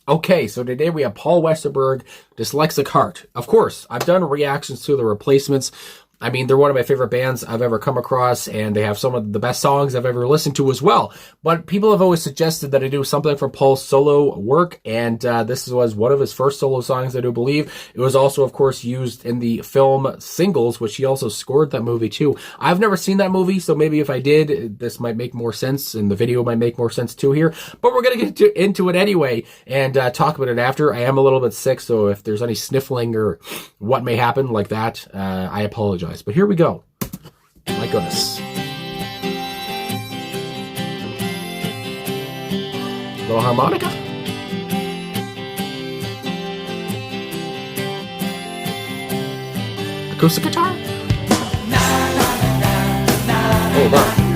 Okay, so today we have Paul Westerberg, Dyslexic Heart. Of course, I've done reactions to the Replacements. I mean, they're one of my favorite bands I've ever come across, and they have some of the best songs I've ever listened to as well. But people have always suggested that I do something for Paul's solo work, and this was one of his first solo songs, I do believe. It was also, of course, used in the film Singles, which he also scored that movie too. I've never seen that movie, so maybe if I did, this might make more sense, and the video might make more sense too here. But we're going to get into it anyway, and talk about it after. I am a little bit sick, so if there's any sniffling or what may happen like that, I apologize. But here we go. My goodness. Little harmonica. Acoustic guitar. Hold on.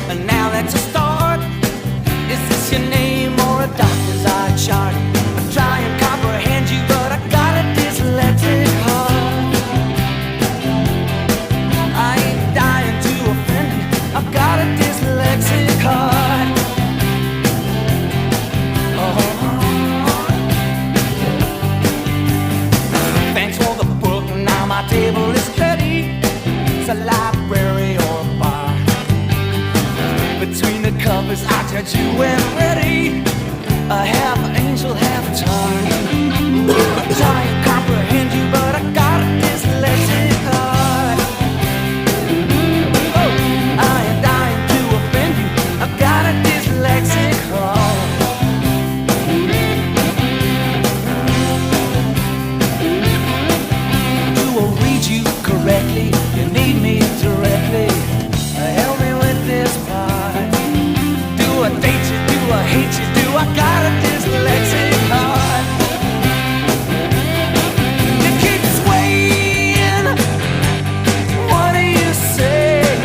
And now that's a start. Is this your name or a doctor's eye chart? I try and comprehend you, but I got a dyslexic heart. I ain't dying to offend you, I've got a dyslexic heart. Thanks for the book, now my table is ready. It's a library or a bar. Between the covers, I judge you when ready. A half angel, half tar. I try and comprehend you, but I got a dyslexic heart. Oh, I ain't dying to offend you, I got a dyslexic heart. Do I read you correctly? You need me directly. Help me with this part. Do I date you? Do I hate you? Do I got a dyslexic heart? You keep swaying. What are you saying?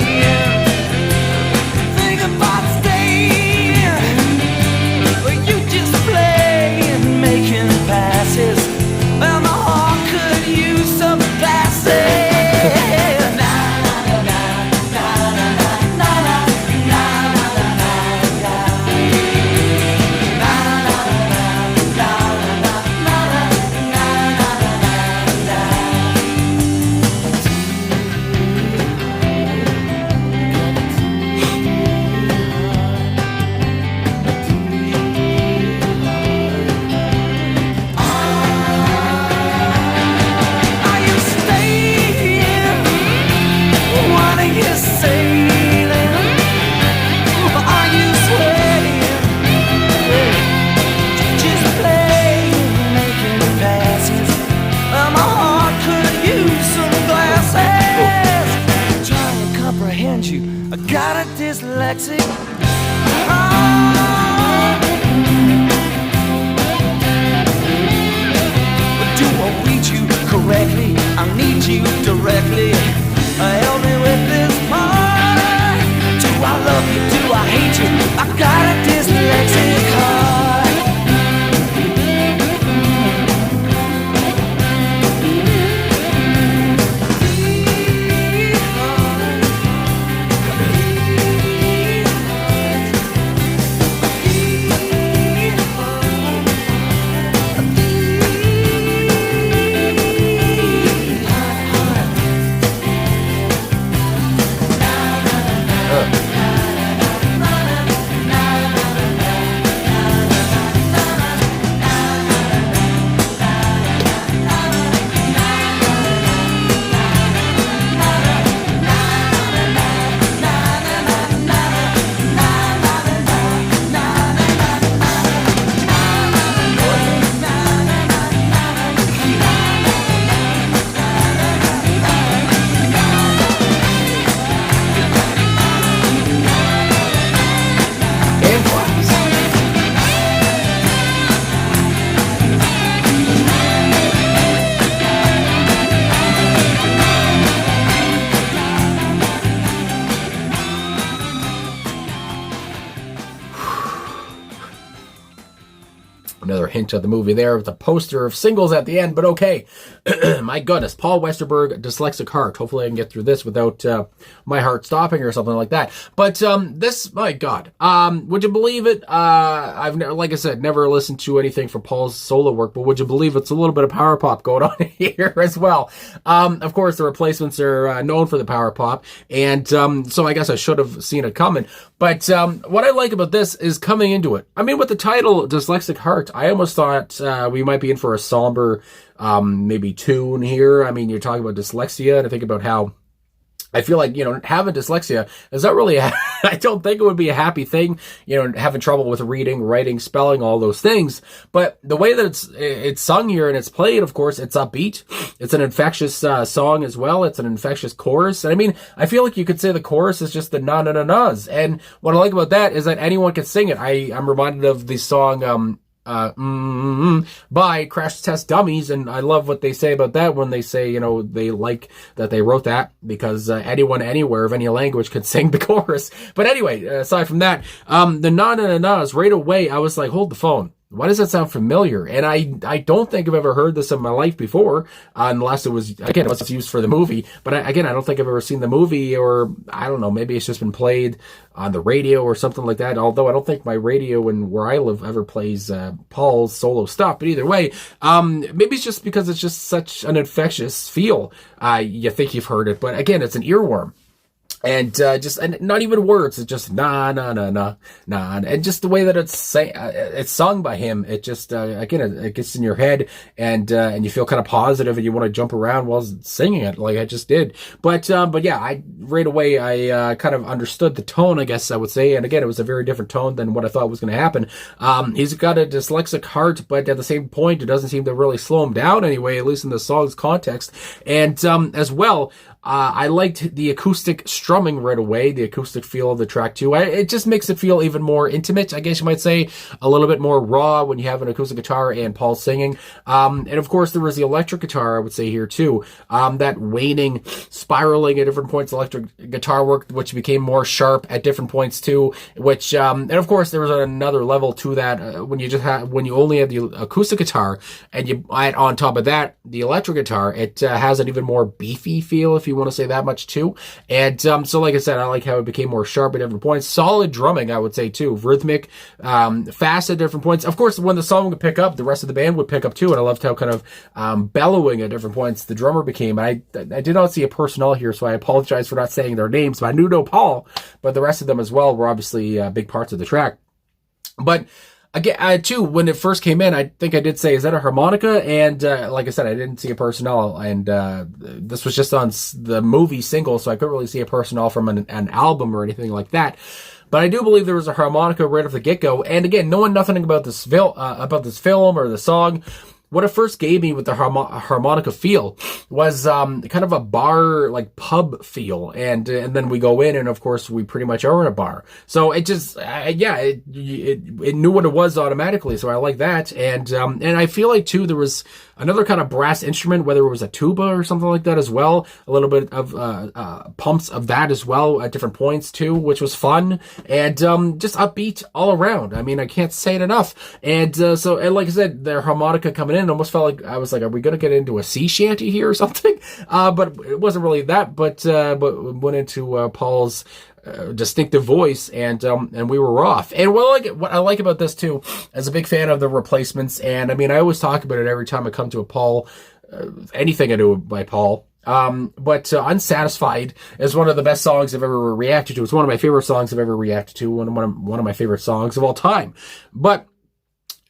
Think about staying. Or you just playing, making passes. Well, my heart could use some glasses. I got a dyslexic heart. But do I read you correctly? I need you directly. Help me with this part. Do I love you? Do I hate you? I got a dyslexic heart. Another hint of the movie there with a poster of singles at the end, but okay. My goodness, Paul Westerberg, Dyslexic Heart. Hopefully I can get through this without my heart stopping or something like that. But this, my God, would you believe it? I've never, like I said, never listened to anything from Paul's solo work, but would you believe it's a little bit of power pop going on here as well? Of course, the replacements are known for the power pop, and so I guess I should have seen it coming. But what I like about this is coming into it. I mean, with the title Dyslexic Heart, I almost thought we might be in for a somber maybe tune here. I mean, you're talking about dyslexia, and I think about how I feel like, having dyslexia is not really, I don't think it would be a happy thing, having trouble with reading, writing, spelling, all those things. But the way that it's sung here and it's played, of course, it's upbeat. It's an infectious song as well. It's an infectious chorus. And I mean, I feel like you could say the chorus is just the na-na-na-nas. And what I like about that is that anyone can sing it. I'm reminded of the song, by Crash Test Dummies, and I love what they say about that when they say, they like that they wrote that because anyone anywhere of any language could sing the chorus. But anyway, aside from that, the na-na-na-nas, right away I was like, hold the phone. Why does that sound familiar? And I don't think I've ever heard this in my life before, unless it was used for the movie. But I don't think I've ever seen the movie, or I don't know, maybe it's just been played on the radio or something like that. Although I don't think my radio and where I live ever plays Paul's solo stuff. But either way, maybe it's just because it's just such an infectious feel. You think you've heard it, but again, it's an earworm. And and not even words, it's just na na na na na, and just the way that it's sung by him, it just it gets in your head, and you feel kind of positive, and you want to jump around while singing it, like I just did. But yeah, I right away kind of understood the tone, I guess I would say, and again, it was a very different tone than what I thought was going to happen. He's got a dyslexic heart, but at the same point, it doesn't seem to really slow him down anyway, at least in the song's context, and as well. I liked the acoustic strumming right away, the acoustic feel of the track too. It just makes it feel even more intimate, I guess you might say, a little bit more raw when you have an acoustic guitar and Paul singing. And of course there was the electric guitar, I would say here too. That waning, spiraling at different points electric guitar work, which became more sharp at different points too, which, and of course there was another level to that, when you only have the acoustic guitar and you add on top of that the electric guitar, it has an even more beefy feel, if you want to say that much too. And so like I said, I like how it became more sharp at different points. Solid drumming, I would say too. Rhythmic, fast at different points. Of course, when the song would pick up, the rest of the band would pick up too. And I loved how kind of bellowing at different points the drummer became. And I did not see a personnel here, so I apologize for not saying their names. But I knew no Paul, but the rest of them as well were obviously big parts of the track. But again, too, when it first came in, I think I did say, is that a harmonica? And like I said, I didn't see a personnel, and this was just on the movie single, so I couldn't really see a personnel from an album or anything like that. But I do believe there was a harmonica right off the get-go. And again, knowing nothing about this film or the song, what it first gave me with the harmonica feel was kind of a bar, like pub feel, and then we go in, and of course we pretty much are in a bar. So it just it knew what it was automatically. So I like that, and I feel like too there was another kind of brass instrument, whether it was a tuba or something like that as well. A little bit of pumps of that as well at different points too, which was fun, and just upbeat all around. I mean, I can't say it enough. And so like I said, the harmonica coming in almost felt like I was like, are we going to get into a sea shanty here or something? But it wasn't really that, but went into Paul's distinctive voice, and we were off. And what I like about this too, as a big fan of the replacements, and I mean, I always talk about it every time I come to a Paul, anything I do by Paul. But Unsatisfied is one of the best songs I've ever reacted to. It's one of my favorite songs I've ever reacted to. One of my favorite songs of all time. But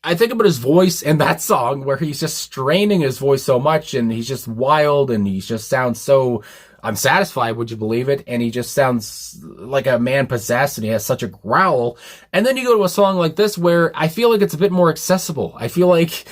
I think about his voice in that song, where he's just straining his voice so much, and he's just wild, and he just sounds so unsatisfied, would you believe it? And he just sounds like a man possessed, and he has such a growl. And then you go to a song like this where I feel like it's a bit more accessible. I feel like,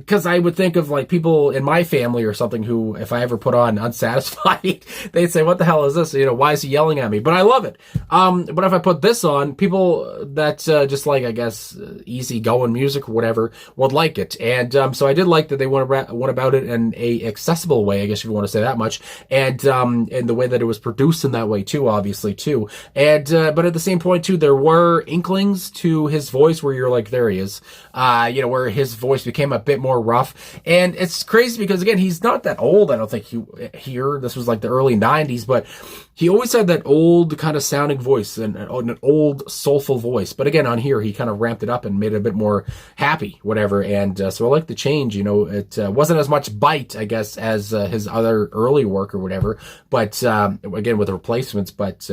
cause I would think of like people in my family or something who, if I ever put on Unsatisfied, they'd say, what the hell is this? Why is he yelling at me? But I love it. But if I put this on, people that, just like, I guess, easy going music or whatever would like it. And, so I did like that they went about it in a accessible way, I guess if you want to say that much. And, and the way that it was produced in that way too, obviously too. And but at the same point too, there were inklings to his voice where you're like, there he is, where his voice became a bit more rough. And it's crazy because again, he's not that old. I don't think this was like the early 90s, but he always had that old kind of sounding voice and an old soulful voice. But again, on here, he kind of ramped it up and made it a bit more happy, whatever. And so I like the change. It wasn't as much bite, I guess, as his other early work or whatever. But again, with the replacements. But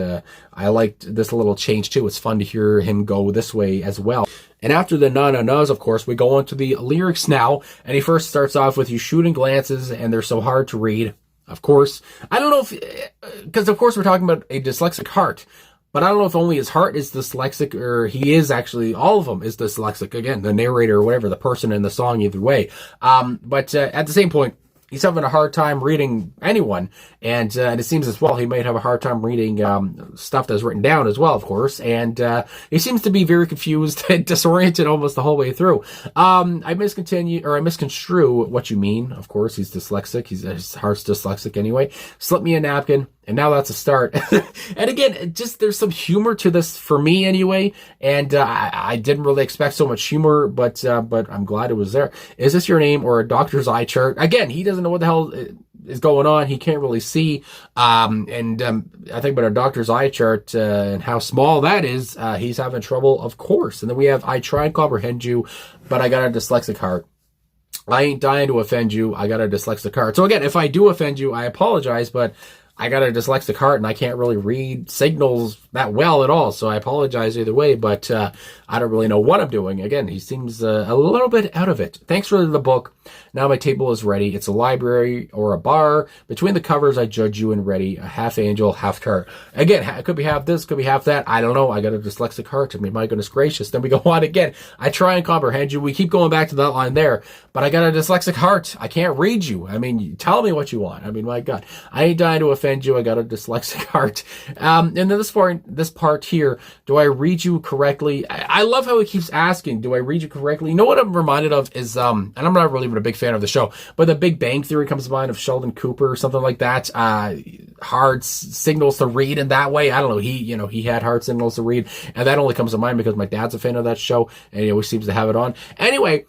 I liked this little change too. It's fun to hear him go this way as well. And after the na-na-nas, of course, we go on to the lyrics now. And he first starts off with, "You shooting glances and they're so hard to read." Of course, I don't know if, because of course we're talking about a dyslexic heart, but I don't know if only his heart is dyslexic or he is actually, all of them is dyslexic. Again, the narrator or whatever, the person in the song, either way. But at the same point, he's having a hard time reading anyone. And it seems as well he might have a hard time reading stuff that's written down as well, of course. And he seems to be very confused and disoriented almost the whole way through. I misconstrue what you mean. Of course, he's dyslexic. His heart's dyslexic anyway. Slip me a napkin. And now that's a start. And again, there's some humor to this for me anyway. And I didn't really expect so much humor, but I'm glad it was there. Is this your name or a doctor's eye chart? Again, he doesn't know what the hell is going on. He can't really see. I think about a doctor's eye chart and how small that is, he's having trouble, of course. And then we have, "I try and comprehend you, but I got a dyslexic heart. I ain't dying to offend you. I got a dyslexic heart." So again, if I do offend you, I apologize, but I got a dyslexic heart and I can't really read signals that well at all. So I apologize either way, but I don't really know what I'm doing. Again, he seems a little bit out of it. Thanks for the book. Now my table is ready. It's a library or a bar. Between the covers, I judge you and ready. A half angel, half tart. Again, it could be half this, could be half that. I don't know. I got a dyslexic heart. I mean, my goodness gracious. Then we go on again. "I try and comprehend you." We keep going back to that line there. "But I got a dyslexic heart. I can't read you." I mean, tell me what you want. I mean, my God. "I ain't dying to offend you. I got a dyslexic heart." And then this part here, "Do I read you correctly?" I love how he keeps asking, "Do I read you correctly?" You know what I'm reminded of is, and I'm not really even a big fan of the show, but The Big Bang Theory comes to mind of Sheldon Cooper or something like that. Hard signals to read in that way. I don't know. He had hard signals to read, and that only comes to mind because my dad's a fan of that show, and he always seems to have it on. Anyway,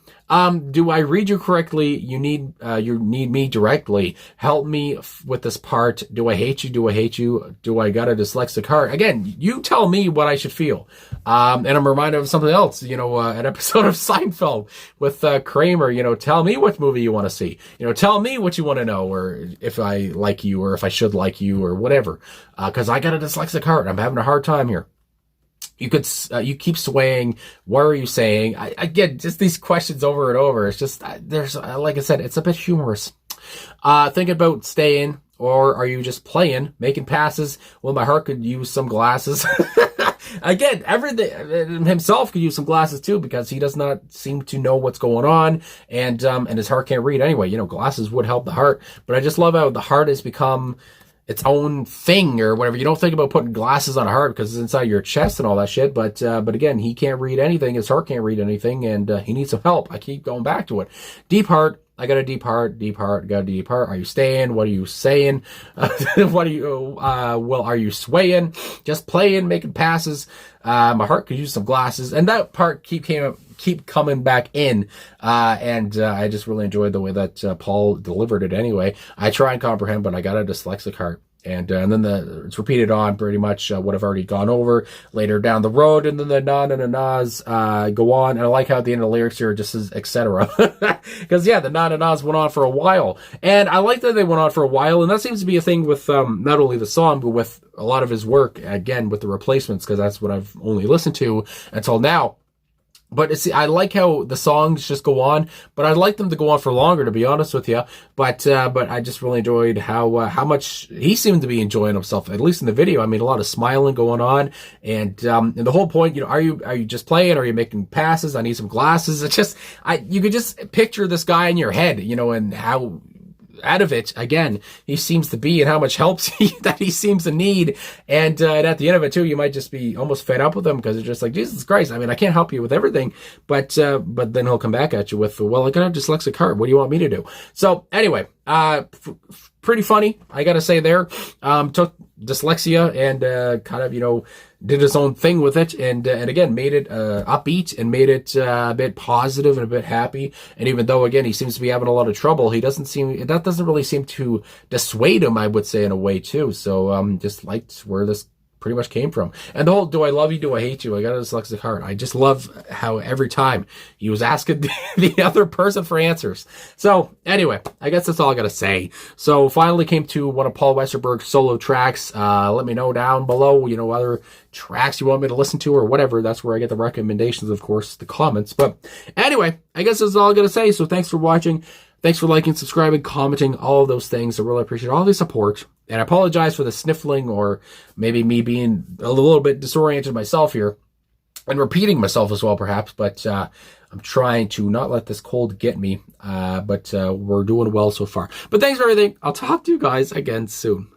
"Do I read you correctly? You need me directly. Help me with this part. Do I hate you? Do I hate you? Do I got a dyslexic heart?" Again, you tell me what I should feel. And I'm reminded of something else, an episode of Seinfeld with Kramer, "Tell me what movie you want to see. Tell me what you want to know, or if I like you, or if I should like you, or whatever. Cause I got a dyslexic heart. I'm having a hard time here. You keep swaying. What are you saying?" I get just these questions over and over. It's just, like I said, it's a bit humorous. Think about staying, or are you just playing, making passes? Well, my heart could use some glasses. Again, everything, himself could use some glasses too, because he does not seem to know what's going on, and his heart can't read anyway. Glasses would help the heart, but I just love how the heart has become its own thing or whatever. You don't think about putting glasses on a heart because it's inside your chest and all that shit. But again, he can't read anything. His heart can't read anything, and he needs some help. I keep going back to it. Deep heart. I got a deep heart. Deep heart. Got a deep heart. Are you staying? What are you saying? What are you? Are you swaying? Just playing, making passes. My heart could use some glasses, and that part keep coming back in. And I just really enjoyed the way that Paul delivered it. Anyway, I try and comprehend, but I got a dyslexic heart. And then it's repeated on pretty much what I've already gone over later down the road. And then the na-na-na-nas go on. And I like how at the end of the lyrics here it just says, etc. Because, the na-na-nas went on for a while. And I like that they went on for a while. And that seems to be a thing with not only the song, but with a lot of his work, again, with the replacements, because that's what I've only listened to until now. But I like how the songs just go on, but I'd like them to go on for longer, to be honest with you. But I just really enjoyed how much he seemed to be enjoying himself, at least in the video. I mean, a lot of smiling going on, and the whole point, are you just playing? Are you making passes? I need some glasses. It's just, you could just picture this guy in your head, and how out of it again he seems to be, and how much help that he seems to need, and at the end of it too, you might just be almost fed up with him because it's just like, Jesus Christ, I mean, I can't help you with everything, but then he'll come back at you with, well, I got a dyslexic heart, what do you want me to do? So anyway, pretty funny, I gotta say there. Took dyslexia and kind of, did his own thing with it, and again made it upbeat and made it a bit positive and a bit happy. And even though again he seems to be having a lot of trouble, that doesn't really seem to dissuade him, I would say, in a way too. So just liked where this pretty much came from. And the whole "do I love you, do I hate you, I got a dyslexic heart," I just love how every time he was asking the other person for answers. So anyway, I guess that's all I gotta say. So finally came to one of Paul Westerberg's solo tracks. Let me know down below, other tracks you want me to listen to or whatever. That's where I get the recommendations, of course, the comments. But anyway, I guess that's all I gotta say. So thanks for watching. Thanks for liking, subscribing, commenting, all of those things. I really appreciate all the support. And I apologize for the sniffling or maybe me being a little bit disoriented myself here and repeating myself as well, perhaps. But I'm trying to not let this cold get me. But we're doing well so far. But thanks for everything. I'll talk to you guys again soon.